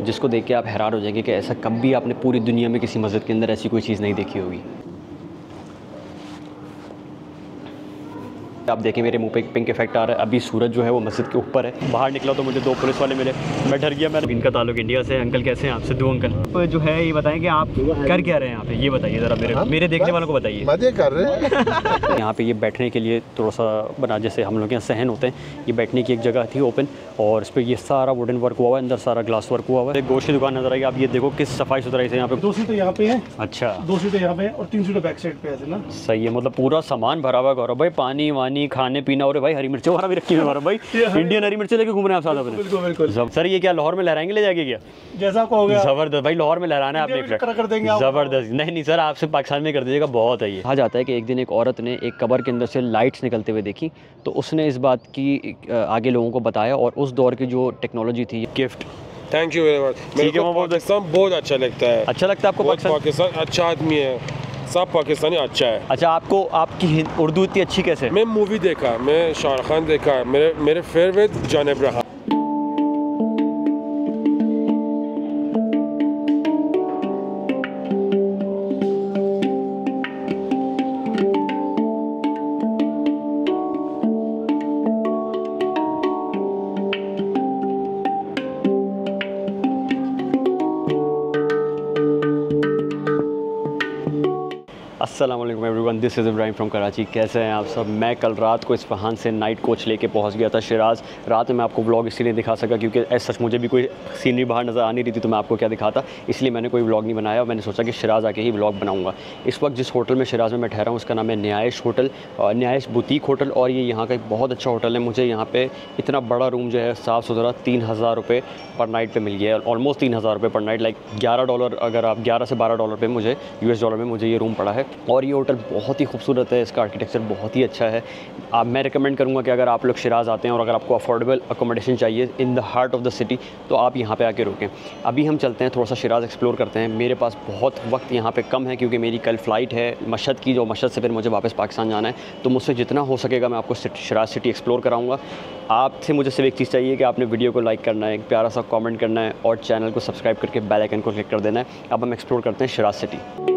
जिसको देख के आप हैरान हो जाएंगे कि ऐसा कभी आपने पूरी दुनिया में किसी मस्जिद के अंदर ऐसी कोई चीज़ नहीं देखी होगी। आप देखें मेरे मुंह पे एक पिंक इफेक्ट आ रहा है। अभी सूरज जो है वो मस्जिद के ऊपर है। बाहर निकला तो मुझे 2 पुलिस वाले मिले, मैं डर गया। मैं इनका ताल्लुक इंडिया से। अंकल कैसे हैं आप? सिद्धू अंकल। तो जो है ये बताएं कि आप कर क्या रहे हैं यहाँ पे, ये बताइए ज़रा मेरे देखने वालों को बताइए। मजे कर रहे हैं। यहाँ पे ये बैठने के लिए थोड़ा सा बना, जैसे हम लोग यहाँ सहन होते हैं, ये बैठने की एक जगह थी ओपन, और इस पर ये सारा वुडन वर्क हुआ हुआ है, अंदर सारा ग्लास वर्क हुआ हुआ है। गोश्त की दुकान नजर आई, आप ये देखो किस सफाई सुथराई से यहाँ पे। 2 सीटें यहाँ पे हैं। अच्छा, 2 सीटें यहाँ पे और 3 सीटें बैक साइड पे है ना। सही है, मतलब पूरा सामान भरा हुआ गौरव भाई, पानी वानी खाने पीना। और भाई हरी मिर्चें वहाँ भी रखी है गौरव भाई, इंडियन हरी मिर्चें लेके घूम रहे हैं आप साथ अपने। बिल्कुल बिल्कुल। सर ये क्या लाहौर में लहराएंगे ले जाके क्या? जैसा आपको हो गया जबरदस्त भाई, लाहौर में लहराना है आपने कर देंगे आप। जबरदस्त। नहीं सर, आपसे पाकिस्तान में कर दीजिएगा, बहुत है ये। कहा जाता है कि एक दिन एक औरत ने एक कब्र के अंदर से लाइट्स निकलते हुए देखी, तो उसने इस बात की आगे लोगों को बताया, और उस दौर की जो टेक्नोलॉजी थी, gift. Thank you very much. मेरे को पाकिस्तान बहुत अच्छा लगता है। अच्छा लगता है आपको? पाकिस्तान अच्छा आदमी है, सब पाकिस्तानी अच्छा है। अच्छा, आपको आपकी उर्दू इतनी अच्छी कैसे? मैं मूवी देखा, मैं शाहरुख खान देखा, मेरे फेवरेट जॉन अब्राहम। अस्सलाम वालेकुम everyone, this is Ibrahim from Karachi. कैसे हैं आप सब? मैं कल रात को इस्फहान से नाइट कोच लेके पहुंच गया था शिराज़। रात में मैं आपको व्लॉग इसलिए दिखा सका क्योंकि सच मुझे भी कोई सीनरी बाहर नज़र आ नहीं रही थी, तो मैं आपको क्या दिखाता, इसलिए मैंने कोई व्लॉग नहीं बनाया। मैंने सोचा कि शिराज़ आके ही व्लॉग बनाऊँगा। इस वक्त जिस होटल में शिराज़ में मैं ठहरा हूँ उसका नाम है न्यायश होटल, न्यायश बुटीक होटल, और ये यहाँ का एक बहुत अच्छा होटल है। मुझे यहाँ पर इतना बड़ा रूम जो है साफ़ सुथरा 3000 रुपये पर नाइट पर मिल गया है, ऑलमोस्ट 3000 रुपये पर नाइट, लाइक $11, अगर आप 11 से $12 पे मुझे US डॉलर में मुझे ये रूम पड़ा है। और ये होटल बहुत ही खूबसूरत है, इसका आर्किटेक्चर बहुत ही अच्छा है। मैं रिकमेंड करूँगा कि अगर आप लोग शिराज़ आते हैं और अगर आपको अफोर्डेबल अकोमोडेशन चाहिए in the heart of the city, तो आप यहाँ पे आके रुकें। अभी हम चलते हैं, थोड़ा सा शिराज़ एक्सप्लोर करते हैं। मेरे पास बहुत वक्त यहाँ पे कम है क्योंकि मेरी कल फ़्लाइट है मशहद की, जो मशहद से फिर मुझे वापस पाकिस्तान जाना है। तो मुझसे जितना हो सकेगा मैं आपको शिराज़ सिटी एक्सप्लोर कराऊँगा। आपसे मुझे सिर्फ एक चीज़ चाहिए कि आपने वीडियो को लाइक करना है, एक प्यारा सा कॉमेंट करना है, और चैनल को सब्सक्राइब करके बेल आइकन को क्लिक कर देना है। अब हम एक्सप्लोर करते हैं शिराज़ सिटी।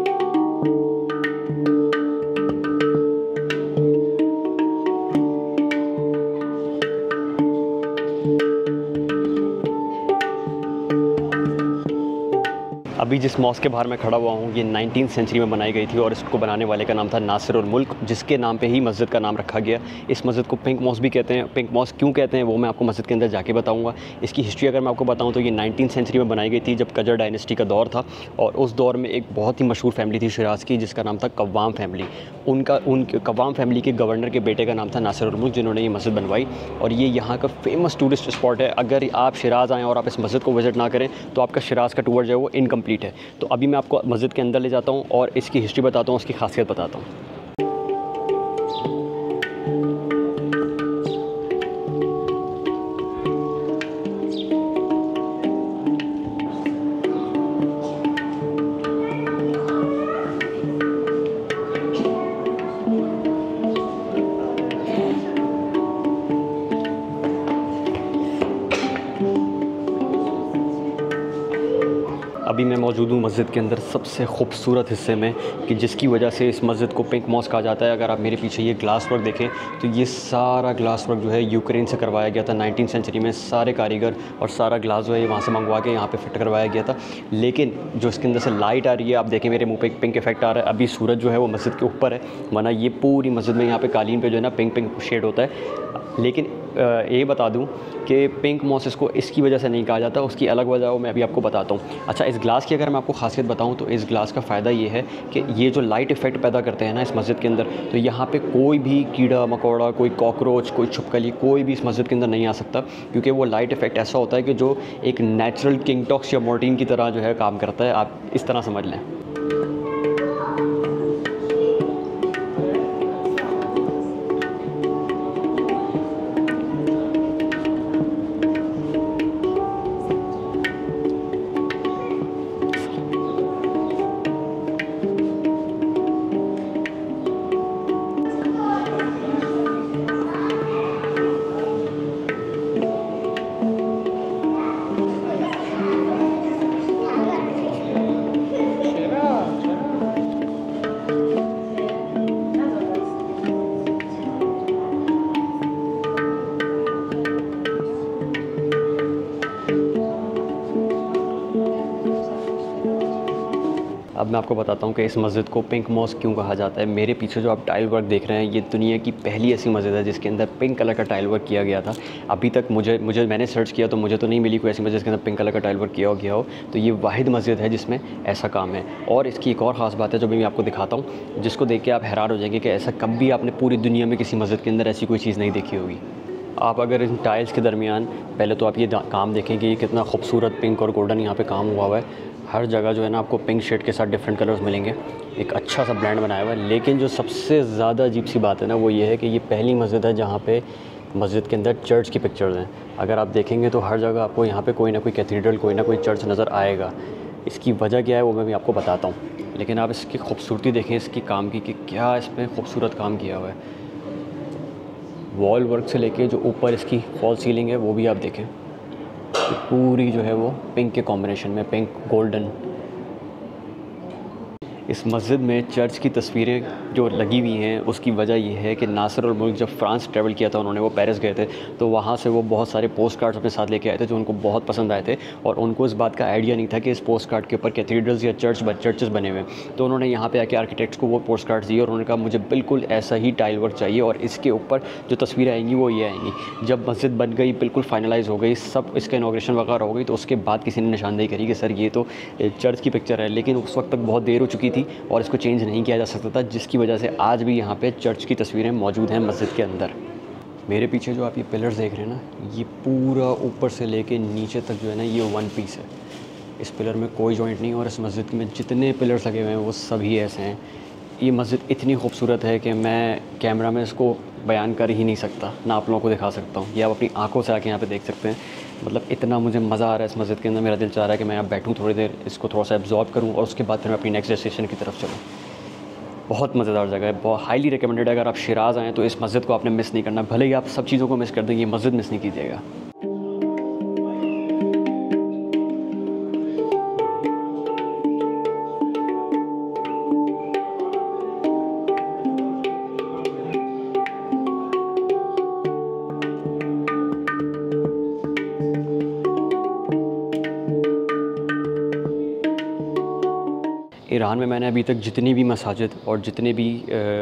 अभी जिस मॉस्क के बाहर मैं खड़ा हुआ हूँ, ये 19वीं सेंचुरी में बनाई गई थी, और इसको बनाने वाले का नाम था नासिर उल मुल्क, जिसके नाम पे ही मस्जिद का नाम रखा गया। इस मस्जिद को पिंक मॉस्क भी कहते हैं। पिंक मॉस्क क्यों कहते हैं वो मैं आपको मस्जिद के अंदर जाके बताऊँगा। इसकी हिस्ट्री अगर मैं आपको बताऊँ तो ये 19वीं सेंचुरी में बनाई गई थी, जब कजर डायनेस्टी का दौर था, और उस दौर में एक बहुत ही मशहूर फैमिली थी शिराज़ की, जिसका नाम था कव्वाम फैमिली। उनके कव्वाम फैमिली के गवर्नर के बेटे का नाम था नासिर उल मुल्क, जिन्होंने ये मस्जिद बनवाई। और ये यहाँ का फेमस टूरिस्ट स्पॉट है। अगर आप शिराज़ आएँ और आप इस मस्जिद को विज़िट ना करें तो आपका शिराज़ का टूर जो है वो इनकम्प्लीट है। तो अभी मैं आपको मस्जिद के अंदर ले जाता हूँ और इसकी हिस्ट्री बताता हूँ, उसकी खासियत बताता हूँ। अभी मैं मौजूद हूँ मस्जिद के अंदर सबसे खूबसूरत हिस्से में, कि जिसकी वजह से इस मस्जिद को पिंक मॉस्क कहा जाता है। अगर आप मेरे पीछे ये ग्लास वर्क देखें तो ये सारा ग्लास वर्क जो है यूक्रेन से करवाया गया था 19वीं सेंचुरी में। सारे कारीगर और सारा ग्लास जो है वहाँ से मंगवा के यहाँ पे फिट करवाया गया था। लेकिन जो इसके अंदर से लाइट आ रही है, आप देखें मेरे मुँह पे एक पिंक इफेक्ट आ रहा है। अभी सूरज जो है वो मस्जिद के ऊपर है, वरना ये पूरी मस्जिद में यहाँ पे कालीन पे जो है ना पिंक शेड होता है। लेकिन ये बता दूं कि पिंक मॉस्क इसको इसकी वजह से नहीं कहा जाता, उसकी अलग वजह हो मैं अभी आपको बताता हूँ। अच्छा, इस ग्लास की अगर मैं आपको खासियत बताऊँ तो इस ग्लास का फ़ायदा ये है कि ये जो लाइट इफ़ेक्ट पैदा करते हैं ना इस मस्जिद के अंदर, तो यहाँ पे कोई भी कीड़ा मकोड़ा, कोई कॉकरोच, कोई छिपकली, कोई भी इस मस्जिद के अंदर नहीं आ सकता, क्योंकि वो लाइट इफ़ेक्ट ऐसा होता है कि जो एक नेचुरल किंग टॉक्स या मोर्टीन की तरह जो है काम करता है। आप इस तरह समझ लें। अब मैं आपको बताता हूँ कि इस मस्जिद को पिंक मॉस्क क्यों कहा जाता है। मेरे पीछे जो आप टाइल वर्क देख रहे हैं, ये दुनिया की पहली ऐसी मस्जिद है जिसके अंदर पिंक कलर का टाइल वर्क किया गया था। अभी तक मैंने सर्च किया तो मुझे तो नहीं मिली कोई ऐसी मस्जिद जिसके अंदर पिंक कलर का टाइल वर्क किया गया हो। तो ये वाहिद मस्जिद है जिसमें ऐसा काम है। और इसकी एक और ख़ास बात है जो मैं आपको दिखाता हूँ, जिसको देख के आप हैरान हो जाएंगे कि ऐसा कभी आपने पूरी दुनिया में किसी मस्जिद के अंदर ऐसी कोई चीज़ नहीं देखी होगी। आप अगर इन टाइल्स के दरमियान पहले तो आप ये काम देखें कि ये कितना खूबसूरत पिंक और गोल्डन यहाँ पे काम हुआ हुआ है। हर जगह जो है ना आपको पिंक शेड के साथ डिफरेंट कलर्स मिलेंगे, एक अच्छा सा ब्लेंड बनाया हुआ है। लेकिन जो सबसे ज़्यादा अजीब सी बात है ना वो ये है कि ये पहली मस्जिद है जहाँ पे मस्जिद के अंदर चर्च की पिक्चर्स हैं। अगर आप देखेंगे तो हर जगह आपको यहाँ पे कोई ना कोई कैथीड्रल, कोई ना कोई चर्च नज़र आएगा। इसकी वजह क्या है वो मैं भी आपको बताता हूँ, लेकिन आप इसकी खूबसूरती देखें इसकी काम की कि क्या इसमें खूबसूरत काम किया हुआ है। वॉल वर्क से लेके जो ऊपर इसकी फॉल सीलिंग है वो भी आप देखें, पूरी जो है वो पिंक के कॉम्बिनेशन में, पिंक गोल्डन। इस मस्जिद में चर्च की तस्वीरें जो लगी हुई हैं उसकी वजह यह है कि नासिर और मुल्क जब फ्रांस ट्रैवल किया था उन्होंने, वो पेरिस गए थे, तो वहाँ से वो बहुत सारे पोस्ट कार्ड्स अपने साथ लेके आए थे जो उनको बहुत पसंद आए थे। और उनको इस बात का आइडिया नहीं था कि इस पोस्ट कार्ड के ऊपर कैथीड्रल्स या चर्चेस बने हुए हैं। तो उन्होंने यहाँ पे आके आर्किटेक्ट्स को वो पोस्ट कार्ड्स दिए और उन्होंने कहा मुझे बिल्कुल ऐसा ही टाइल वर्क चाहिए और इसके ऊपर जो तस्वीरें आएंगी वो ये आएंगी। जब मस्जिद बन गई, बिल्कुल फाइनलाइज़ हो गई, सब इसका इनॉग्रेशन वगैरह हो गई, तो उसके बाद किसी ने निशानदेही करी कि सर ये तो चर्च की पिक्चर है। लेकिन उस वक्त तक बहुत देर हो चुकी थी और इसको चेंज नहीं किया जा सकता था, जिसकी वजह से आज भी यहाँ पे चर्च की तस्वीरें मौजूद हैं मस्जिद के अंदर। मेरे पीछे जो आप ये पिलर्स देख रहे हैं ना, ये पूरा ऊपर से लेके नीचे तक जो है ना ये वन पीस है। इस पिलर में कोई जॉइंट नहीं, और इस मस्जिद में जितने पिलर्स लगे हुए हैं वो सभी ऐसे हैं। ये मस्जिद इतनी खूबसूरत है कि मैं कैमरा में इसको बयान कर ही नहीं सकता, ना आप लोगों को दिखा सकता हूँ। ये आप अपनी आंखों से आके यहाँ पे देख सकते हैं। मतलब इतना मुझे मज़ा आ रहा है इस मस्जिद के अंदर, मेरा दिल चाह रहा है कि मैं यहाँ बैठूँ थोड़ी देर, इसको थोड़ा सा एब्जॉर्ब करूँ और उसके बाद फिर मैं अपनी नेक्स्ट डेस्टिनेशन की तरफ चलूँ। बहुत मज़ेदार जगह है, बहुत हाईली रिकमेंडेड है। अगर आप शिराज़ आएँ तो इस मस्जिद को आपने मिस नहीं करना, भले ही आप सब चीज़ों को मिस कर दें, ये मस्जिद मिस नहीं कीजिएगा। ईरान में मैंने अभी तक जितनी भी मसाजिद और जितने भी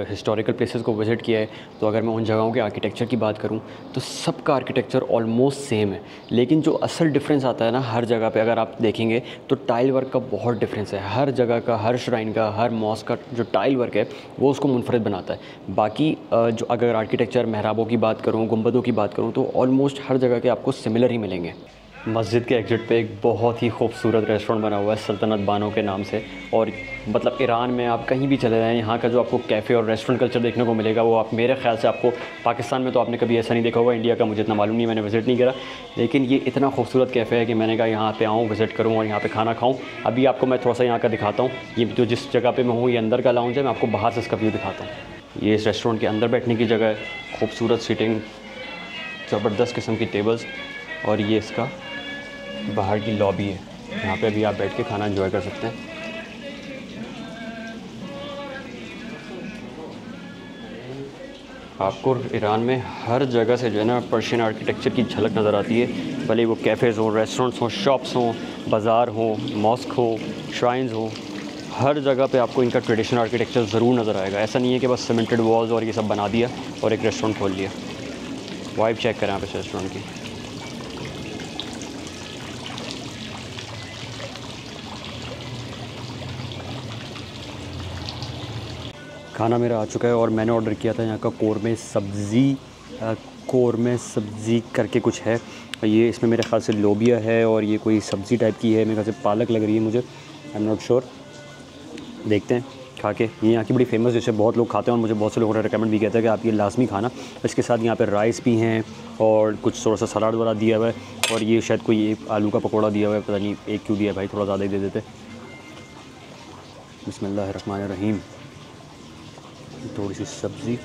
हिस्टोरिकल प्लेसेस को विज़िट किया है, तो अगर मैं उन जगहों के आर्किटेक्चर की बात करूं तो सबका आर्किटेक्चर ऑलमोस्ट सेम है। लेकिन जो असल डिफरेंस आता है ना हर जगह पे, अगर आप देखेंगे तो टाइल वर्क का बहुत डिफरेंस है। हर जगह का, हर श्राइन का, हर मॉस्क का जो टाइल वर्क है वो उसको मुनफरद बनाता है। बाकी जो अगर आर्किटेक्चर महराबों की बात करूँ, गुंबदों की बात करूँ, तो ऑलमोस्ट हर जगह के आपको सिमिलर ही मिलेंगे। मस्जिद के एग्ज़िट पे एक बहुत ही खूबसूरत रेस्टोरेंट बना हुआ है सल्तनत बानो के नाम से। और मतलब ईरान में आप कहीं भी चले जाएँ, यहाँ का जो आपको कैफ़े और रेस्टोरेंट कल्चर देखने को मिलेगा वो आप, मेरे ख़्याल से आपको पाकिस्तान में तो आपने कभी ऐसा नहीं देखा होगा। इंडिया का मुझे इतना मालूम नहीं, मैंने विज़िट नहीं करा, लेकिन ये इतना खूबसूरत कैफ़े है कि मैंने कहा यहाँ पे आऊँ, विज़िट करूँ और यहाँ पे खाना खाऊँ। अभी आपको मैं थोड़ा सा यहाँ का दिखाता हूँ। ये जो जिस जगह पर मैं हूँ ये अंदर का लाउंज है, मैं आपको बाहर से इसका व्यू दिखाता हूँ। ये इस रेस्टोरेंट के अंदर बैठने की जगह है, खूबसूरत सीटिंग, ज़बरदस्त किस्म की टेबल्स, और ये इसका बाहर की लॉबी है, यहाँ पे भी आप बैठ के खाना एंजॉय कर सकते हैं। आपको ईरान में हर जगह से जो है ना पर्शियन आर्किटेक्चर की झलक नज़र आती है, भले वो कैफ़ेज़ हों, रेस्टोरेंट्स हों, शॉप्स हों, बाज़ार हों, मॉस्क हो, श्राइन्स हो, हर जगह पे आपको इनका ट्रेडिशनल आर्किटेक्चर ज़रूर नज़र आएगा। ऐसा नहीं है कि बस सीमेंटेड वॉल्स और ये सब बना दिया और एक रेस्टोरेंट खोल लिया। वाइब चेक करें आप इस रेस्टोरेंट की। खाना मेरा आ चुका है और मैंने ऑर्डर किया था यहाँ का कौरमे सब्ज़ी करके कुछ है। ये इसमें मेरे ख़्याल से लोबिया है और ये कोई सब्ज़ी टाइप की है, मेरे ख़्याल से पालक लग रही है मुझे, आई एम नॉट श्योर। देखते हैं खा के। ये यहाँ की बड़ी फेमस डिश है, बहुत लोग खाते हैं और मुझे बहुत से लोगों ने रिकमेंड भी किया था कि आप ये लाजमी खाना। इसके साथ यहाँ पे राइस भी हैं और कुछ थोड़ा सा सलाद वाला दिया हुआ है, और ये शायद कोई एक आलू का पकौड़ा दिया हुआ है, पता नहीं एक क्यों दिया भाई, थोड़ा ज़्यादा ही दे देते। बिस्मिल्लाहिर्रहमानिर्रहीम। थोड़ी सी सब्ज़ी,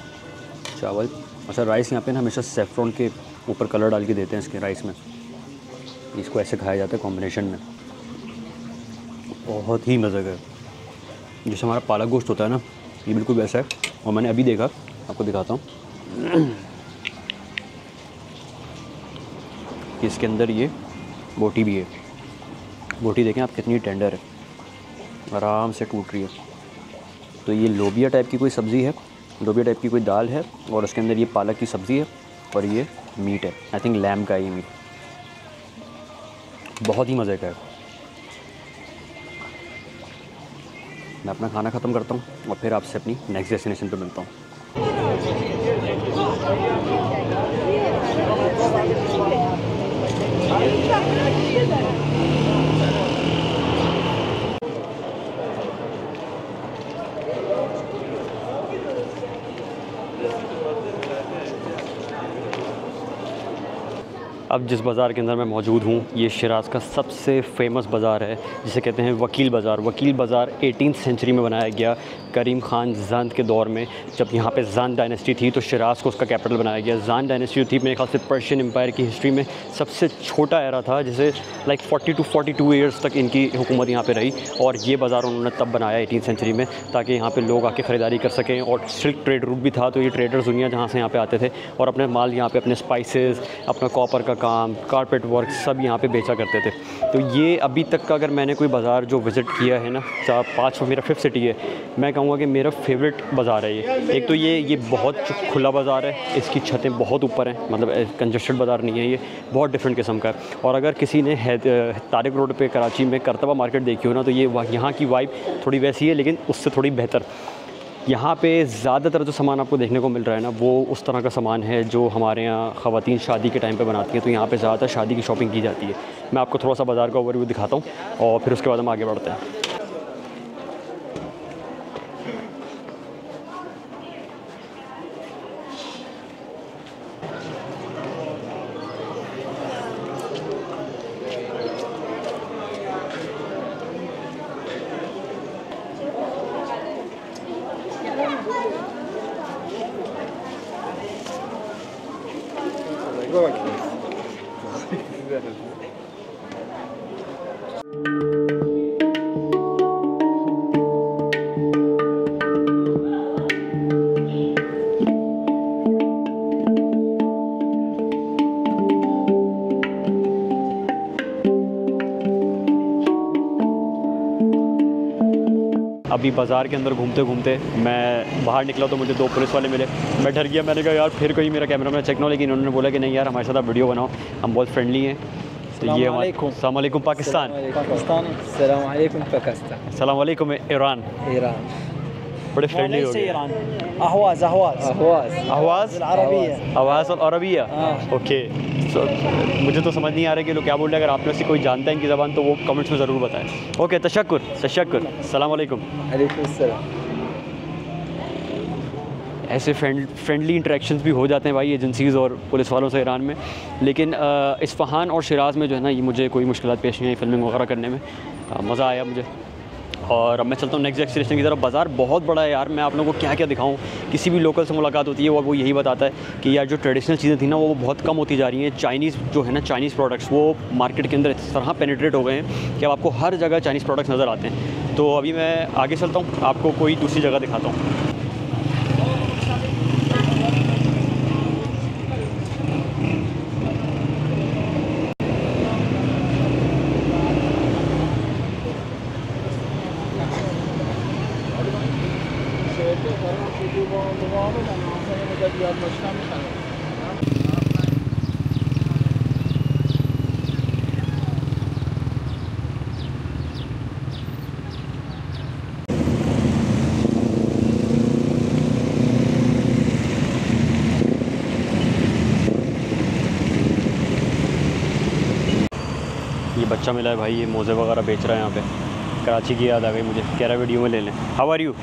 चावल। अच्छा, राइस यहाँ पे ना हमेशा सेफ्रॉन के ऊपर कलर डाल के देते हैं इसके राइस में, इसको ऐसे खाया जाता है कॉम्बिनेशन में, बहुत ही मज़े का। जैसे हमारा पालक गोश्त होता है ना, ये बिल्कुल वैसा है। और मैंने अभी देखा, आपको दिखाता हूँ, इसके अंदर ये बोटी भी है। बोटी देखें आप कितनी टेंडर है, आराम से टूट रही है। तो ये लोबिया टाइप की कोई सब्ज़ी है, लोबिया टाइप की कोई दाल है और उसके अंदर ये पालक की सब्ज़ी है और ये मीट है। आई थिंक लैम का है ये मीट। बहुत ही मज़े का है। मैं अपना खाना ख़त्म करता हूँ और फिर आपसे अपनी नेक्स्ट डेस्टिनेशन पे मिलता हूँ। अब जिस बाज़ार के अंदर मैं मौजूद हूँ ये शिराज़ का सबसे फेमस बाज़ार है जिसे कहते हैं वकील बाज़ार। वकील बाज़ार 18th सेंचुरी में बनाया गया करीम ख़ान ज़ांद के दौर में। जब यहाँ पे ज़ांद डायनेस्टी थी तो शिराज़ को उसका कैपिटल बनाया गया। ज़ांद डायनेस्टी थी मेरे ख्याल से पर्शियन एम्पायर की हिस्ट्री में सबसे छोटा एरा था, जिसे लाइक 40 to 42 ईयर्स तक इनकी हुकूमत यहाँ पे रही। और ये बाज़ार उन्होंने तब बनाया 18th सेंचुरी में ताकि यहाँ पे लोग आके ख़रीदारी कर सकें। और सिल्क ट्रेड रूट भी था, तो ये ट्रेडर्स दुनिया जहाँ से यहाँ पे आते थे और अपने माल यहाँ पे, अपने स्पाइसेस, अपना कॉपर का काम, कारपेट वर्क सब यहाँ पे बेचा करते थे। तो ये अभी तक का अगर मैंने कोई बाज़ार जो विज़िट किया है ना, 4-5 मेरा 5th सिटी है, मैं कहूँगा कि मेरा फेवरेट बाज़ार है ये। एक तो ये बहुत खुला बाज़ार है, इसकी छतें बहुत ऊपर हैं, मतलब कंजस्टेड बाज़ार नहीं है ये, बहुत डिफरेंट किस्म का है। और अगर किसी ने तारिक रोड पे कराची में करतबा मार्केट देखी हो ना, तो ये यहाँ की वाइब थोड़ी वैसी है लेकिन उससे थोड़ी बेहतर। यहाँ पे ज़्यादातर जो सामान आपको देखने को मिल रहा है ना, वो उस तरह का सामान है जो हमारे यहाँ ख़वातीन शादी के टाइम पे बनाती हैं। तो यहाँ पे ज़्यादातर शादी की शॉपिंग की जाती है। मैं आपको थोड़ा सा बाज़ार का ओवरव्यू दिखाता हूँ और फिर उसके बाद हम आगे बढ़ते हैं। अभी बाज़ार के अंदर घूमते घूमते मैं बाहर निकला तो मुझे 2 पुलिस वाले मिले। मैं डर गया, मैंने कहा यार फिर कहीं मेरा कैमरा में चेक ना हो, लेकिन उन्होंने बोला कि नहीं यार हमारे साथ आप वीडियो बनाओ, हम बहुत फ्रेंडली हैं। तो ये हमारे अस्सलाम वालेकुम पाकिस्तान, अस्सलाम वालेकुम पाकिस्तान, अस्सलाम वालेकुम ईरान। बड़े फ्रेंडली हो गए। Ahwaz Arabia. ओके, मुझे तो समझ नहीं आ रहा कि लोग क्या बोल रहे हैं। अगर आप में से कोई जानता है इनकी ज़बान तो वो कमेंट्स में ज़रूर बताएं। ओके, तशक्कुर। अस्सलाम वालेकुम। ऐसे फ्रेंडली इंटरेक्शंस भी हो जाते हैं भाई एजेंसीज़ और पुलिस वालों से ईरान में। लेकिन इस्फहान और शिराज़ में जो है ना, ये मुझे कोई मुश्किलात पेश नहीं आई फिल्मिंग वगैरह करने में। मज़ा आया मुझे। और अब मैं चलता हूँ नेक्स्ट डेस्टिनेशन की तरफ। बाज़ार बहुत बड़ा है यार, मैं आप लोगों को क्या क्या दिखाऊँ। किसी भी लोकल से मुलाकात होती है वो यही बताता है कि यार जो ट्रेडिशनल चीज़ें थी ना वो बहुत कम होती जा रही हैं। चाइनीज़ जो है ना, चाइनीज़ प्रोडक्ट्स वो मार्केट के अंदर इस तरह पेनिट्रेट हो गए हैं कि अब आपको हर जगह चाइनीज़ प्रोडक्ट्स नज़र आते हैं। तो अभी मैं आगे चलता हूँ, आपको कोई दूसरी जगह दिखाता हूँ। ये बच्चा मिला है भाई, ये मोज़े वगैरह बेच रहा है यहाँ पे। कराची की याद आ गई मुझे, कह रहा वीडियो में ले लें। How are you?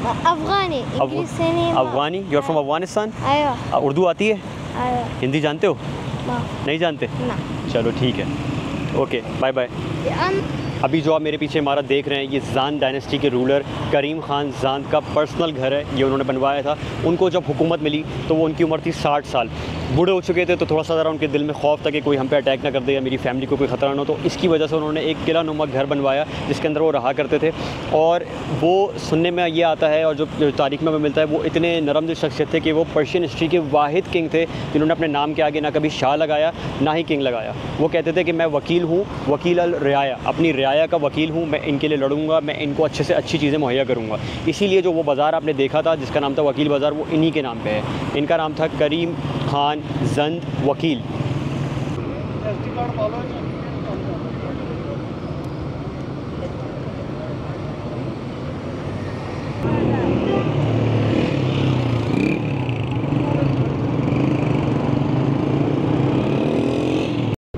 Afghani. Afghani? You are from Afghanistan? Urdu आती है? हिंदी जानते हो? नहीं जानते? चलो ठीक है, ओके बाय बाय। अभी जो आप मेरे पीछे इमारत देख रहे हैं ये ज़ांद डायनेस्टी के रूलर करीम ख़ान ज़ांद का पर्सनल घर है। ये उन्होंने बनवाया था। उनको जब हुकूमत मिली तो वो उनकी उम्र थी 60 साल। बूढ़े हो चुके थे, तो थोड़ा सा ज़रा उनके दिल में खौफ था कि कोई हम पे अटैक ना कर दे या मेरी फैमिली को कोई ख़तरा ना हो। तो इसकी वजह से उन्होंने एक किला नुमा घर बनवाया जिसके अंदर वो रहा करते थे। और वो सुनने में ये आता है और जो तारीख में हमें मिलता है, वो इतने नरम दिल शख्सियत थे कि वो पर्शियन हिस्ट्री के वाहिद किंग थे जिन्होंने अपने नाम के आगे ना कभी शाह लगाया ना ही किंग लगाया। वो कहते थे कि मैं वकील हूँ, वकील अल रियाया, अपनी रियाया का वकील हूँ, मैं इनके लिए लड़ूंगा, मैं इनको अच्छे से अच्छी चीज़ें मुहैया करूँगा। इसीलिए जो वो बाज़ार आपने देखा था जिसका नाम था वकील बाज़ार, वो इन्हीं के नाम पे है। इनका नाम था करीम खान जंद वकील।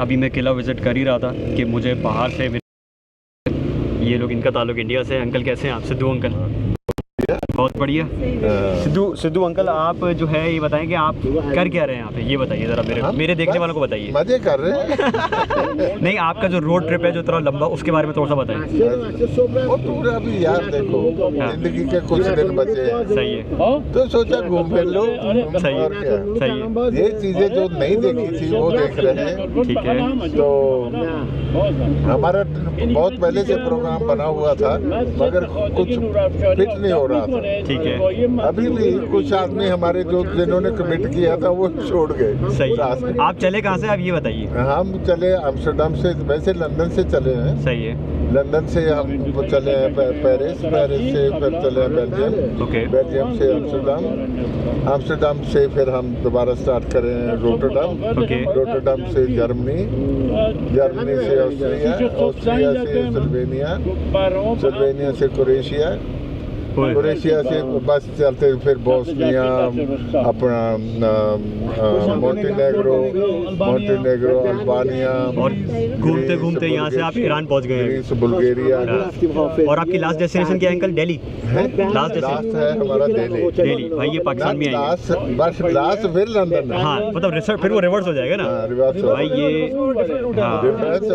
अभी मैं किला विज़िट कर ही रहा था कि मुझे बाहर से ये लोग, इनका ताल्लुक इंडिया से। अंकल कैसे हैं आप? सिद्धू अंकल बहुत बढ़िया। सिद्धू अंकल, आप जो है ये बताएं कि आप कर क्या रहे हैं यहाँ पे, ये बताइए ज़रा मेरे देखने वालों को बताइए। मजे कर रहे हैं। नहीं, आपका जो रोड ट्रिप है जो इतना लंबा, उसके बारे में थोड़ा सा बताएं। वो पूरा अभी यार देखो, जिंदगी के कुछ दिन बचे हैं। सही है, तो सोचा घूम फिर लो। सही है, और क्या, सही है। ये चीजें जो नहीं देखी थी वो देख रहे हैं। ठीक है, तो हमारा बहुत पहले से प्रोग्राम बना हुआ था मगर कुछ फिट नहीं हो रहा था। ठीक है, अभी भी कुछ आदमी हमारे जो जिन्होंने कमिट किया था वो छोड़ गए। सही है। आप चले कहाँ से, आप ये बताइए। हम चले अम्स्टरडम से, वैसे लंदन से चले हैं। सही है। लंदन से हम चले हैं पेरिस, पेरिस से फिर चले हैं बेल्जियम, ओके। बेल्जियम से अम्स्टरडम, अम्स्टरडम से फिर हम दोबारा स्टार्ट करें रोटरडम, ओके। रोटरडम से जर्मनी, जर्मनी से ऑस्ट्रिया, ऑस्ट्रिया से स्लोवेनिया, स्लोवेनिया से क्रोएशिया, क्रोएशिया से बस चलते फिर बोस्निया, अपना मोंटेनेग्रो, अल्बानिया, और घूमते घूमते यहाँ से आप ईरान पहुँच गए। Greece, Bulgaria. और आपकी लास्ट डेस्टिनेशन क्या है अंकल? दिल्ली। लास्ट है हमारा दिल्ली। भाई ये पाकिस्तान में आएंगे। लास्ट फिर लंदन है। हाँ, मतलब रिसर्च फिर वो रिवर्स हो जाएगा ना। रिवर्स भाई ये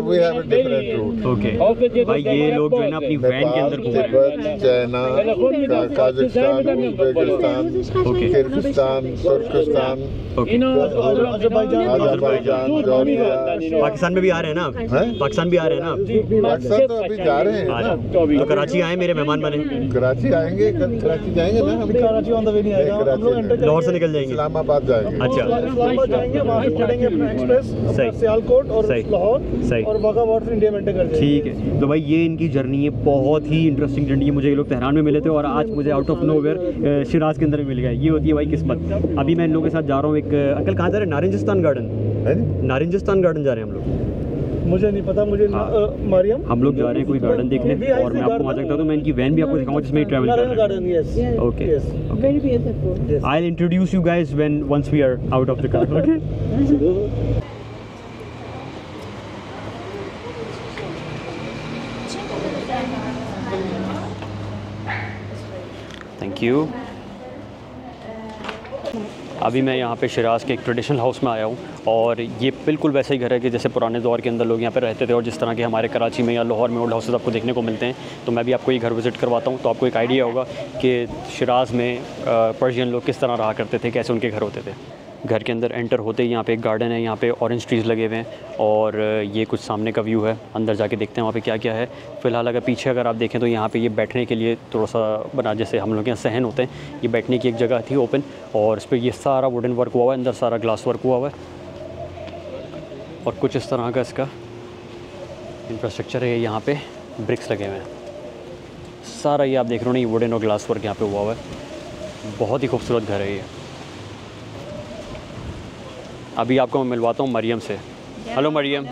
we have a different route. Okay भाई, ये लोग जो है ना अपनी वैन के अंदर घूम रहे हैं। चाइना, काजाकिस्तान, उज्बेकिस्तान, किर्गिस्तान, तुर्किस्तान, अज़रबैजान, जॉर्जिया। पाकिस्तान में भी आ रहे हैं ना आप? पाकिस्तान भी आ रहे हैं ना आप? पाकिस्तान तो अभी जा रहे हैं। तो कराची आए, मेरे मेहमान बने। कराची आएंगे, कराची जाएंगे ना हम। कराची ऑन द वे नहीं आएगा, हम लोग एंटर लाहौर से निकल जाएंगे, इस्लामाबाद जाएंगे। अच्छा, इस्लामाबाद जाएंगे, वहाँ से पकड़ेंगे अपना एक्सप्रेस, सही। सियालकोट और सही। लाहौर, सही। और वाघा बॉर्डर से इंडिया में एंटर कर जाएंगे। ठीक है। तो भाई ये इनकी जर्नी है, बहुत ही इंटरेस्टिंग जर्नी है। मुझे ये लोग तेहरान में मिले थे और आज मुझे आउट ऑफ नोवेयर शिराज के अंदर भी मिल गया। ये होती है भाई किस्मत। अभी मैं इन लोगों के साथ जा रहा हूँ एक अंकल कहाँ जा रहे हैं? नारंजिस्तान गार्डन। नारंजिस्तान गार्डन जा रहे हैं हम लोग। मुझे नहीं पता, मुझे मरियम, हम लोग जा रहे हैं कोई गार्डन देखने और मैं आपको वहाँ सकता हूँ। तो मैं इनकी वैन भी आपको दिखाऊंगा जिसमें ट्रैवल कर रहे गार्डन। यस, हैं। Okay, Very beautiful. I will introduce you guys when once we are out of the car. Okay, thank you. अभी मैं यहाँ पे शिराज़ के एक ट्रेडिशनल हाउस में आया हूँ और ये बिल्कुल वैसा ही घर है कि जैसे पुराने दौर के अंदर लोग यहाँ पे रहते थे और जिस तरह के हमारे कराची में या लाहौर में ओल्ड हाउसेस आपको देखने को मिलते हैं। तो मैं भी आपको ये घर विज़िट करवाता हूँ तो आपको एक आइडिया होगा कि शिराज़ में पर्शियन लोग किस तरह रहा करते थे, कैसे उनके घर होते थे। घर के अंदर एंटर होते ही यहाँ पे एक गार्डन है, यहाँ पे ऑरेंज ट्रीज़ लगे हुए हैं और ये कुछ सामने का व्यू है। अंदर जाके देखते हैं वहाँ पे क्या क्या है। फ़िलहाल अगर पीछे अगर आप देखें तो यहाँ पे ये बैठने के लिए थोड़ा सा बना, जैसे हम लोग यहाँ सहन होते हैं, ये बैठने की एक जगह थी ओपन और इस पर ये सारा वुडन वर्क हुआ हुआ है, अंदर सारा ग्लास वर्क हुआ हुआ है और कुछ इस तरह का इसका इंफ्रास्ट्रक्चर है। यहाँ पे ब्रिक्स लगे हुए हैं, सारा ये आप देख रहे हो ना, ये वुडन और ग्लास वर्क यहाँ पे हुआ हुआ है। बहुत ही खूबसूरत घर है ये। अभी आपको मैं मिलवाता हूँ मरियम से। Hello Mariam.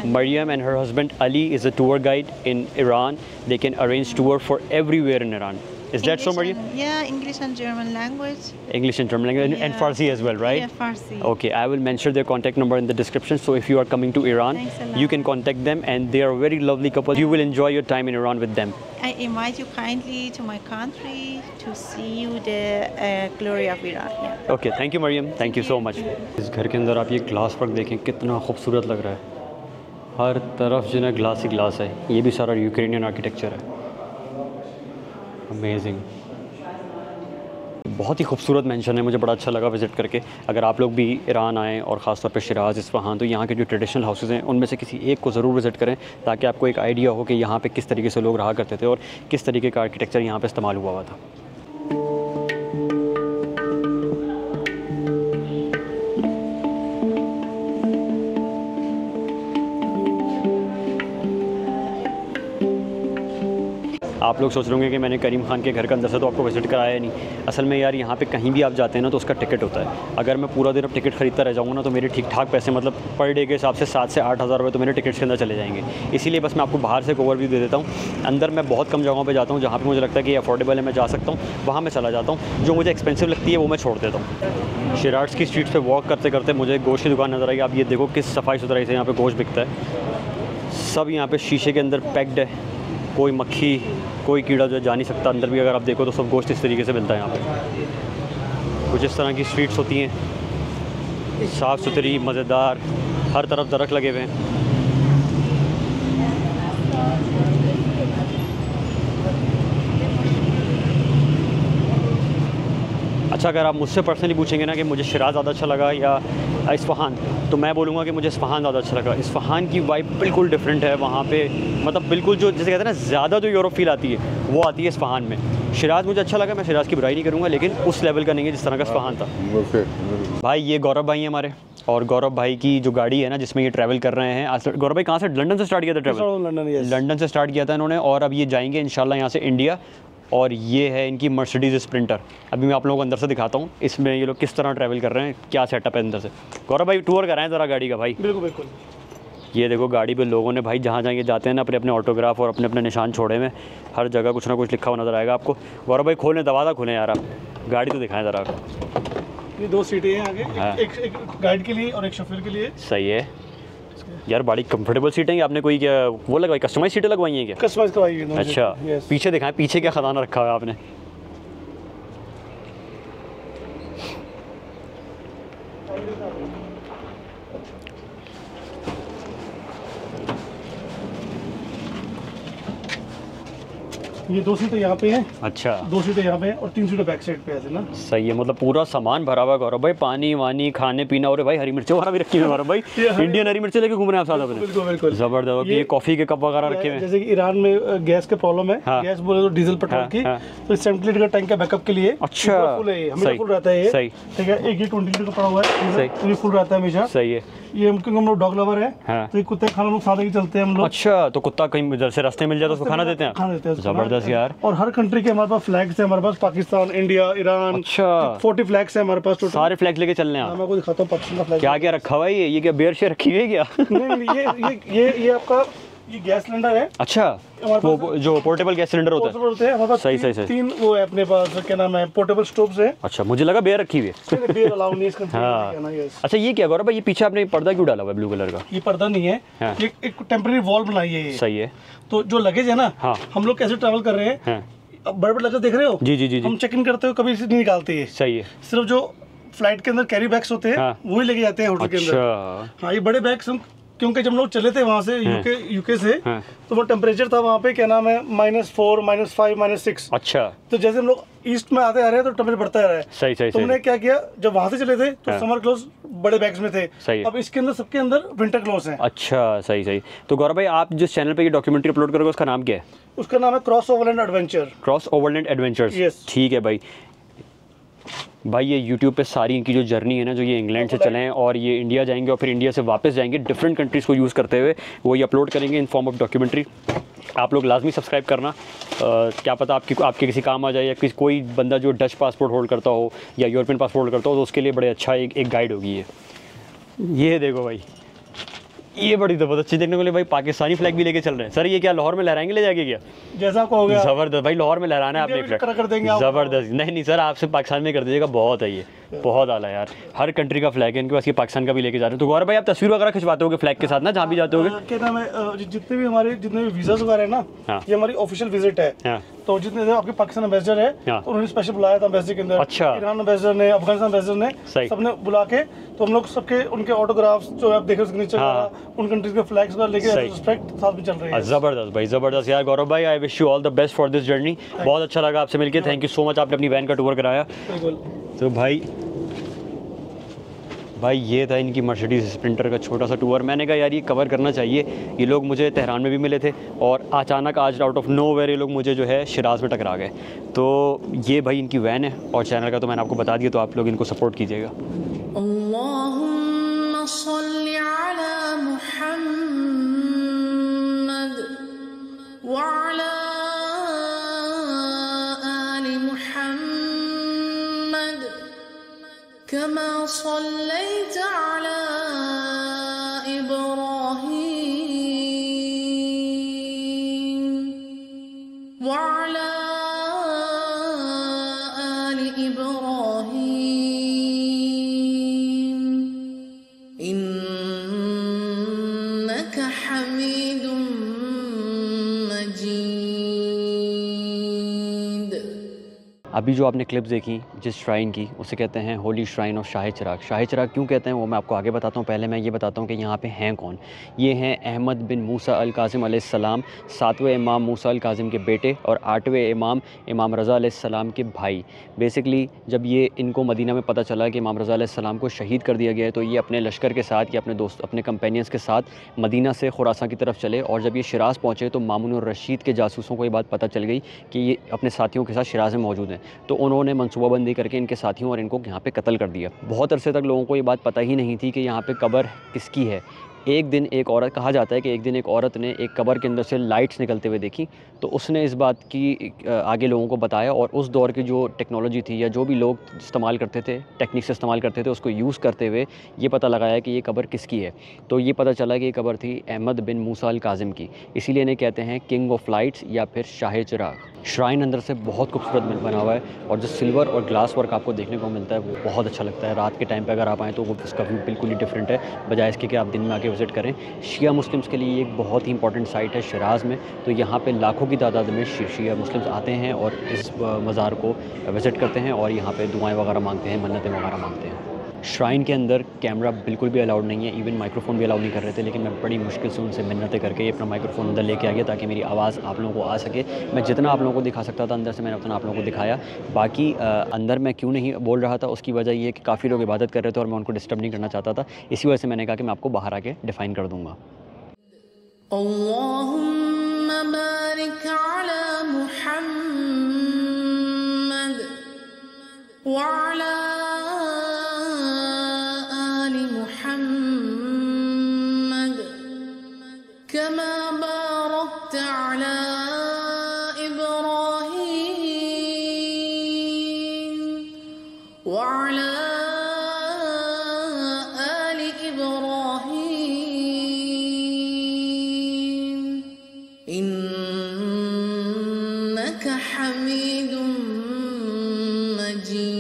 Mariam and her husband Ali is a tour guide in Iran. They can arrange tour for everywhere in Iran. Is that so, Mariam? Yeah, English and German language. English and German language and Farsi as well, right? Yeah, Farsi. Okay, I will mention their contact number in the description. So if you are coming to Iran, Thanks a lot. you can contact them, and they are a very lovely couple. You will enjoy your time in Iran with them. I invite you kindly to my country to see you the glory of Iran. Yeah. Okay, thank you, Mariam. Thank you so much. इस घर के अंदर आप ये glass work देखें, कितना खूबसूरत लग रहा है। हर तरफ जो है ग्लास ही ग्लास है। ये भी सारा यूक्रेनियन आर्किटेक्चर है। अमेजिंग। बहुत ही खूबसूरत मेंशन है, मुझे बड़ा अच्छा लगा विज़िट करके। अगर आप लोग भी ईरान आएँ और ख़ासतौर पे शिराज, इस्फहान, तो यहाँ के जो ट्रेडिशनल हाउसेज़ हैं उनमें से किसी एक को ज़रूर विज़िट करें, ताकि आपको एक आइडिया हो कि यहाँ पे किस तरीके से लोग रहा करते थे और किस तरीके का आर्किटेक्चर यहाँ पे इस्तेमाल हुआ था। आप लोग सोच रहे होंगे कि मैंने करीम खान के घर के अंदर से तो आपको विज़िट कराया नहीं। असल में यार यहाँ पे कहीं भी आप जाते हैं ना तो उसका टिकट होता है। अगर मैं पूरा दिन अब टिकट ख़रीदता रह जाऊँगा ना तो मेरे ठीक ठाक पैसे, मतलब पर डे के हिसाब से 7 से 8 हज़ार रुपये तो मेरे टिकट्स के अंदर चले जाएंगे। इसीलिए बस मैं आपको बाहर से एक ओवरव्यू दे देता हूँ। अंदर मैं बहुत कम जगहों पर जाता हूँ जहाँ पर मुझे लगता है कि अफोर्डेबल है, मैं जा सकता हूँ, वहाँ मैं चला जाता हूँ। जो मुझे एक्सपेंसिव लगती है वो मैं छोड़ देता हूँ। शिराज की स्ट्रीट पर वॉक करते करते मुझे गोश्त की दुकान नज़र आई। आप ये देखो किस सफाई सुथराई से यहाँ पर गोश्त बिकता है। सब यहाँ पर शीशे के अंदर पैक्ड है, कोई मक्खी कोई कीड़ा जो जा नहीं सकता अंदर भी। अगर आप देखो तो सब गोश्त इस तरीके से मिलता है यहाँ पे। कुछ इस तरह की स्ट्रीट्स होती हैं, साफ़ सुथरी, मज़ेदार, हर तरफ दरख्त लगे हुए हैं। अच्छा, अगर आप मुझसे पर्सनली पूछेंगे ना कि मुझे शिराज ज़्यादा अच्छा लगा या इस्फहान, तो मैं बोलूँगा कि मुझे इस्फहान ज़्यादा अच्छा लगा। इस्फहान की वाइब बिल्कुल डिफरेंट है वहाँ पे, मतलब बिल्कुल जो जैसे कहते हैं ना ज़्यादा जो यूरोप फील आती है वो आती है इस्फहान में। शिराज मुझे अच्छा लगा, मैं शिराज की बुराई नहीं करूँगा, लेकिन उस लेवल का नहीं है जिस तरह का इस्फहान था। भाई ये गौरव भाई हैं हमारे, और गौरव भाई की जो गाड़ी है ना जिसमें ये ट्रैवल कर रहे हैं। गौरव भाई कहाँ से, लंदन से स्टार्ट किया था ट्रैवल? लंदन से स्टार्ट किया था इन्होंने, और अब ये जाएंगे इंशाल्लाह यहाँ से इंडिया। और ये है इनकी मर्सिडीज़ स्प्रिंटर। अभी मैं आप लोगों को अंदर से दिखाता हूँ इसमें ये लोग किस तरह ट्रैवल कर रहे हैं, क्या सेटअप है अंदर से। गौरव भाई टूर कराएं ज़रा गाड़ी का भाई। बिल्कुल बिल्कुल। ये देखो गाड़ी पे लोगों ने भाई जहाँ जहाँ जाते हैं ना अपने अपने ऑटोग्राफ और अपने अपने निशान छोड़े में, हर जगह कुछ ना कुछ लिखा हुआ नज़र आएगा आपको। गौरव भाई खोलें, दरवाज़ा खोलें यार, आप गाड़ी तो दिखाएं ज़रा। ये 2 सीटें हैं आगे, हाँ। एक गाइड के लिए और एक शोफर के लिए। सही है यार, बड़ी कंफर्टेबल सीटें हैं। आपने कोई क्या वो लगवाई, कस्टमाइज सीटें लगवाई हैं क्या? कस्टमाइज करवाई है। अच्छा, पीछे दिखाएं, पीछे क्या खजाना रखा है आपने? ये 2 सीटें यहाँ पे हैं। अच्छा, 2 सीटें यहाँ पे हैं और 3 सीटें बैक साइड पे है ना। सही है, मतलब पूरा सामान भरा हुआ है गौरव भाई, पानी वानी, खाने पीना। और भाई हरी मिर्चें वगैरह भी रखी हुई है गौरव भाई, इंडियन हरी मिर्चें लेके घूम रहे हैं आप साथ अपने। बिल्कुल बिल्कुल, जबरदस्त। ये कॉफ़ी के कप वगैरह रखे हुए हैं। जैसे कि ईरान में गैस के प्रॉब्लम है, हाँ। गैस बोले तो डीजल पेट्रोल की, तो 70 लीटर का टैंक का बैकअप के लिए। अच्छा, फुल है, हमेशा फुल रहता है ये। सही, ठीक है। एक ये 20 लीटर का पड़ा हुआ है, सही। ये फुल रहता है हमेशा। सही है। ये क्योंकि हम लोग डॉग लवर है, हाँ। तो ये कुत्ते खाना हम लोग साथ ही चलते हैं हम लोग। अच्छा, तो कुत्ता कहीं इधर से रास्ते मिल जाए तो उसको खाना देते हैं? खाना देते हैं उसको। जबरदस्त यार। और हर कंट्री के हमारे पास फ्लैग्स है, हमारे पास पाकिस्तान, इंडिया, ईरान। अच्छा, 40 फ्लैग्स है हमारे पास टोटल। सारे फ्लैग्स लेके चलने हैं मैं आप? आपको दिखाता हूँ पाकिस्तान का फ्लैग। क्या क्या रखा हुआ है? ये क्या बियर शेयर रखी हुई है क्या? नहीं, ये आपका ये गैस सिलेंडर है। अच्छा, वो जो पोर्टेबल गैस सिलेंडर होता है। हमारे पास सही, सही, सही। 3 वो है अपने पास, क्या नाम है, पोर्टेबल स्टोव्स है। अच्छा, मुझे लगा बियर रखी हुई है। बियर अलाउ नहीं इसका। हाँ। अच्छा, ये क्या गौरव भाई, ये पीछे आपने पर्दा क्यों डाला हुआ है ब्लू कलर का? ये पर्दा नहीं है, हाँ। ये एक टेम्परेरी वॉल बनाई है ये। सही है। तो जो लगेज है ना, हाँ। हम लोग कैसे ट्रैवल कर रहे हैं, हाँ। अब बड़े बड़े लगेज देख रहे हो? जी जी जी जी। हम चेक इन करते हो कभी इसे नहीं निकालते, ये सही है। सिर्फ जो फ्लाइट के अंदर कैरी बैग्स होते हैं, हाँ। वही लेके जाते हैं होटल के अंदर। अच्छा, हाँ, ये बड़े बैग्स हम, क्योंकि जब हम लोग चले थे वहाँ से यूके से, हाँ। तो वो टेम्परेचर था वहाँ पे, क्या नाम है, -4, -5, -6। अच्छा, तो जैसे हम लोग ईस्ट में आते आ रहे हैं तो टेम्परेचर बढ़ता आ रहा है। सही सही तो हमने सही। क्या किया, जब वहाँ से चले थे तो हाँ। समर क्लोथ बड़े बैग्स में थे। सही है। अब इसके अंदर सबके अंदर विंटर क्लोथ्स हैं। अच्छा, सही सही। तो गौरव भाई, आप जिस चैनल पे ये डॉक्यूमेंट्री अपलोड करोगे उसका नाम क्या है? उसका नाम है cross overland adventure. Cross overland adventures. Yes। ठीक है भाई। भाई ये यूट्यूब पे सारी इनकी जो जर्नी है ना, जो ये इंग्लैंड से चले हैं और ये इंडिया जाएंगे और फिर इंडिया से वापस जाएंगे, डिफरेंट कंट्रीज़ को यूज़ करते हुए वो ये अपलोड करेंगे इन फॉर्म ऑफ डॉक्यूमेंट्री। आप लोग लाजमी सब्सक्राइब करना। क्या पता आपके किसी काम आ जाए, या कोई बंदा जो डच पासपोर्ट होल्ड करता हो या यूरोपियन पासपोर्ट होल्ड करता हो, तो उसके लिए बड़े अच्छा एक गाइड होगी ये देखो भाई, ये बड़ी ज़बरदस्त चीज़ देखने को मिली भाई। पाकिस्तानी फ्लैग भी लेके चल रहे हैं सर। ये क्या लाहौर में लहराएंगे ले जाके क्या? जैसा आपको हो गया ज़बरदस्त भाई, लाहौर में लहराना है आपने कर देंगे फ्लैग। ज़बरदस्त। नहीं सर, आपसे पाकिस्तान में कर दीजिएगा, बहुत है ये। बहुत आला यार, हर कंट्री का फ्लैग है इनके पास, ये पाकिस्तान का भी लेके जा रहे हैं। तो गौरव भाई आप तस्वीर वगैरह खिंचवाते होगे फ्लैग के साथ ना, जहाँ भी जाते होगे? क्या नाम है, जितने भी वीज़ास वगैरह है ना, हाँ। ये हमारी ऑफिशियल विजिट है। हाँ। तो जितने आपके पाकिस्तान एम्बेसडर है, हाँ। तो उन्होंने स्पेशल बुलाया था एम्बेसडर के अंदर। अच्छा। ईरान एम्बेसडर ने, अफगानिस्तान एम्बेसडर ने, सही। सबने बुला के, तो हम लोग सबके उनके ऑटोग्राफ्स जो आप देख रहे हो, सिग्नेचर हाँ। उन कंट्रीज के फ्लैग्स वगैरह लेके सही। रिस्पेक्ट साथ में चल रही है। ज़बरदस्त भाई, ज़बरदस्त यार। गौरव भाई I wish you all the best for this journey. बहुत अच्छा लगा आपसे मिलके, थैंक यू सो मच, आपने अपनी वैन का टूर कराया। तो भाई ये था इनकी मर्सिडीज स्प्रिंटर का छोटा सा टूर। मैंने कहा यार ये कवर करना चाहिए। ये लोग मुझे तेहरान में भी मिले थे और अचानक आज आउट ऑफ नोवेयर ये लोग मुझे जो है शिराज़ में टकरा गए। तो ये भाई इनकी वैन है और चैनल का तो मैंने आपको बता दिया, तो आप लोग इनको सपोर्ट कीजिएगा। अल्लाहुम्मा सल्ली अला मुहम्मद व अला आलि मुहम्मद कमा सल्लैता अला इब्राहीम व अला आलि इब्राहीम इन्नका हमीदुम मजीद। अभी जो आपने क्लिप्स देखी जिस श्राइन की, उसे कहते हैं होली श्राइन ऑफ शाह चिराग। शाह चिराग क्यों कहते हैं वो मैं आपको आगे बताता हूँ। पहले मैं ये बताता हूँ कि यहाँ पे हैं कौन। ये हैं अहमद बिन मूसा अल काज़िम अलैहिस्सलाम, 7वें इमाम मूसा अल काज़िम के बेटे और 8वें इमाम रज़ा अलैहिस्सलाम के भाई। बेसिकली जब ये इनको मदीना में पता चला कि इमाम रज़ा अलैहिस्सलाम को शहीद कर दिया गया है, तो ये अपने लश्कर के साथ या अपने दोस्त अपने कंपेनियंस के साथ मदीना से खुरासान की तरफ चले। और जब ये शिराज़ पहुँचे तो मामून और रशीद के जासूसों को ये बात पता चल गई कि ये अपने साथियों के साथ शिराज़ में मौजूद हैं। तो उन्होंने मनसूबाबंदी करके इनके साथियों और इनको यहाँ पे कत्ल कर दिया। बहुत अरसे तक लोगों को ये बात पता ही नहीं थी कि यहाँ पे कब्र किसकी है। एक दिन एक औरत, कहा जाता है कि एक दिन एक औरत ने एक कब्र के अंदर से लाइट्स निकलते हुए देखी, तो उसने इस बात की आगे लोगों को बताया। और उस दौर की जो टेक्नोलॉजी थी या जो भी लोग इस्तेमाल करते थे, टेक्निक्स इस्तेमाल करते थे, उसको यूज़ करते हुए ये पता लगाया कि ये कब्र किसकी है। तो ये पता चला कि ये कब्र थी अहमद बिन मूसा अल काज़िम की। इसीलिए इन्हें कहते हैं किंग ऑफ लाइट्स या फिर शाह चिराग। श्राइन अंदर से बहुत खूबसूरत बना हुआ है और जो सिल्वर और ग्लास वर्क आपको देखने को मिलता है वो बहुत अच्छा लगता है। रात के टाइम पे अगर आप आएँ तो वो उसका व्यू बिल्कुल ही डिफरेंट है, बजाय इसके कि आप दिन में आके विज़िट करें। शिया मुस्लिम्स के लिए एक बहुत ही इंपॉर्टेंट साइट है शिराज़ में। तो यहाँ पे लाखों की तादाद में शिया मुस्लिम्स आते हैं और इस मज़ार को विज़िट करते हैं और यहाँ पे दुआएं वगैरह मांगते हैं, मन्नतें वगैरह मांगते हैं। श्राइन के अंदर कैमरा बिल्कुल भी अलाउड नहीं है, इवन माइक्रोफ़ोन भी अलाउड नहीं कर रहे थे, लेकिन मैं बड़ी मुश्किल से उनसे मिन्नतें करके ये अपना माइक्रोफ़ोन अंदर लेके आ गया ताकि मेरी आवाज़ आप लोगों को आ सके। मैं जितना आप लोगों को दिखा सकता था अंदर से मैंने उतना आप लोगों को दिखाया। बाकी अंदर मैं क्यों नहीं बोल रहा था उसकी वजह ये है कि काफ़ी लोग इबादत कर रहे थे और मैं उनको डिस्टर्ब नहीं करना चाहता था। इसी वजह से मैंने कहा कि मैं आपको बाहर आके डिफ़ाइन कर दूँगा। अल्लाहुम्मा बारिक अला मुहम्मद व अला आलि मुहम्मद कमा बारकता अला इब्राहीम व अला इन्नका हमीदुम मजीद।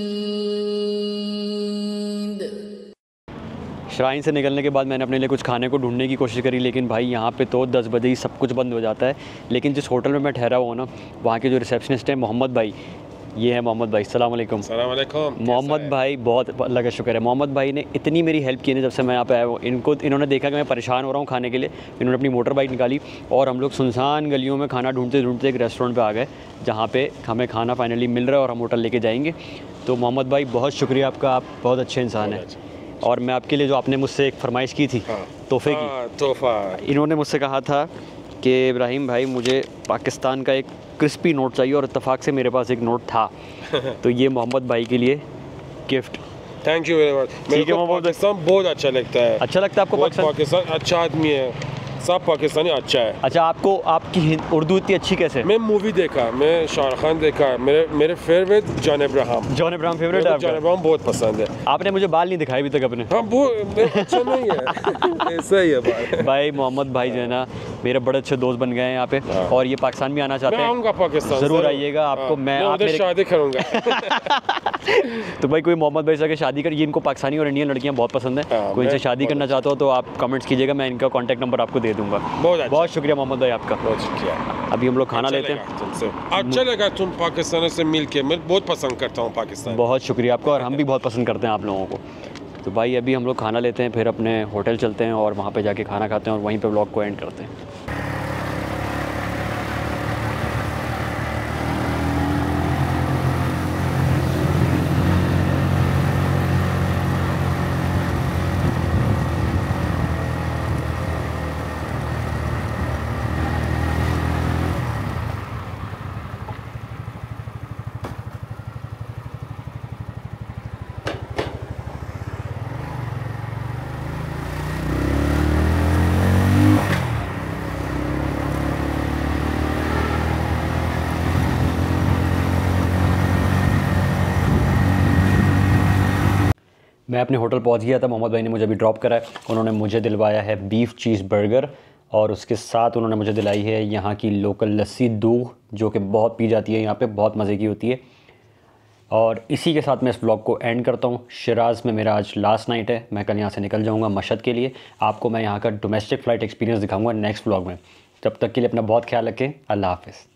श्राइन से निकलने के बाद मैंने अपने लिए कुछ खाने को ढूंढने की कोशिश करी, लेकिन भाई यहाँ पे तो 10 बजे ही सब कुछ बंद हो जाता है। लेकिन जिस होटल में मैं ठहरा हुआ ना, वहाँ के जो रिसेप्शनिस्ट हैं मोहम्मद भाई, ये है मोहम्मद भाई। अस्सलाम वालेकुम। सलाम अलैकुम। मोहम्मद भाई बहुत अल्लाह का शुक्र है, मोहम्मद भाई ने इतनी मेरी हेल्प की ना जब से मैं यहाँ पे आया हूँ। इन्होंने देखा कि मैं परेशान हो रहा हूँ खाने के लिए, इन्होंने अपनी मोटर बाइक निकाली और हम लोग सुनसान गलियों में खाना ढूंढते ढूंढते एक रेस्टोरेंट पे आ गए जहाँ पे हमें खाना फाइनली मिल रहा है और हम होटल लेके जाएंगे। तो मोहम्मद भाई बहुत शुक्रिया आपका, आप बहुत अच्छे इंसान हैं। और मैं आपके लिए जो आपने मुझसे एक फरमाइश की थी तोहफे की, तोहफा, इन्होंने मुझसे कहा था कि इब्राहिम भाई मुझे पाकिस्तान का एक क्रिस्पी नोट चाहिए और इत्तेफाक से मेरे पास एक नोट था। तो ये मोहम्मद भाई के लिए gift. Thank you very much. मेरे को पाकिस्तान बहुत अच्छा लगता है। अच्छा लगता है आपको? पाकिस्तान अच्छा आदमी है, सब पाकिस्तानी अच्छा है। अच्छा, आपको आपकी उर्दू इतनी अच्छी कैसे? मैं मूवी देखा, मैं शाहरुख खान देखा, मेरे favourite John Abraham. John Abraham favourite है जॉन आपका? अब्राहम बहुत पसंद है। आपने मुझे बाल नहीं दिखाए अभी तक अपने। हाँ वो अच्छा नहीं है ऐसा ही है बात। भाई मोहम्मद भाई जो है ना मेरे बड़े अच्छे दोस्त बन गए हैं यहाँ पे, और ये पाकिस्तान भी आना चाहते मैं हैं। आऊँगा पाकिस्तान, ज़रूर आइएगा। आपको मैं आप उधर मेरे शादी करूँगा। तो भाई कोई मोहम्मद भाई से आके शादी कर, ये इनको पाकिस्तानी और इंडियन लड़कियाँ बहुत पसंद है। हाँ, कोई इनसे मैं शादी करना चाहता हो तो आप कमेंट्स कीजिएगा, मैं इनका कॉन्टैक्ट नंबर आपको दे दूंगा। बहुत शुक्रिया मोहम्मद भाई आपका। बहुत शुक्रिया। अभी हम लोग खाना लेते हैं। तुमसे अच्छा लगा तुम पाकिस्तान से मिल के, मैं बहुत पसंद करता हूँ पाकिस्तान। बहुत शुक्रिया आपका, और हम भी बहुत पसंद करते हैं आप लोगों को। तो भाई अभी हम लोग खाना लेते हैं, फिर अपने होटल चलते हैं और वहाँ पे जाके खाना खाते हैं और वहीं पे व्लॉग को एंड करते हैं। मैं अपने होटल पहुंच गया था, मोहम्मद भाई ने मुझे अभी ड्रॉप करा है। उन्होंने मुझे दिलवाया है बीफ चीज़ बर्गर, और उसके साथ उन्होंने मुझे दिलाई है यहाँ की लोकल लस्सी दूध, जो कि बहुत पी जाती है यहाँ पे, बहुत मज़े की होती है। और इसी के साथ मैं इस ब्लॉग को एंड करता हूँ। शिराज़ में मेरा आज लास्ट नाइट है, मैं कल यहाँ से निकल जाऊँगा मशहद के लिए। आपको मैं यहाँ का डोमेस्टिक फ़्लाइट एक्सपीरियंस दिखाऊँगा नेक्स्ट ब्लॉग में। तब तक के लिए अपना बहुत ख्याल रखें। अल्लाह हाफ़िज़।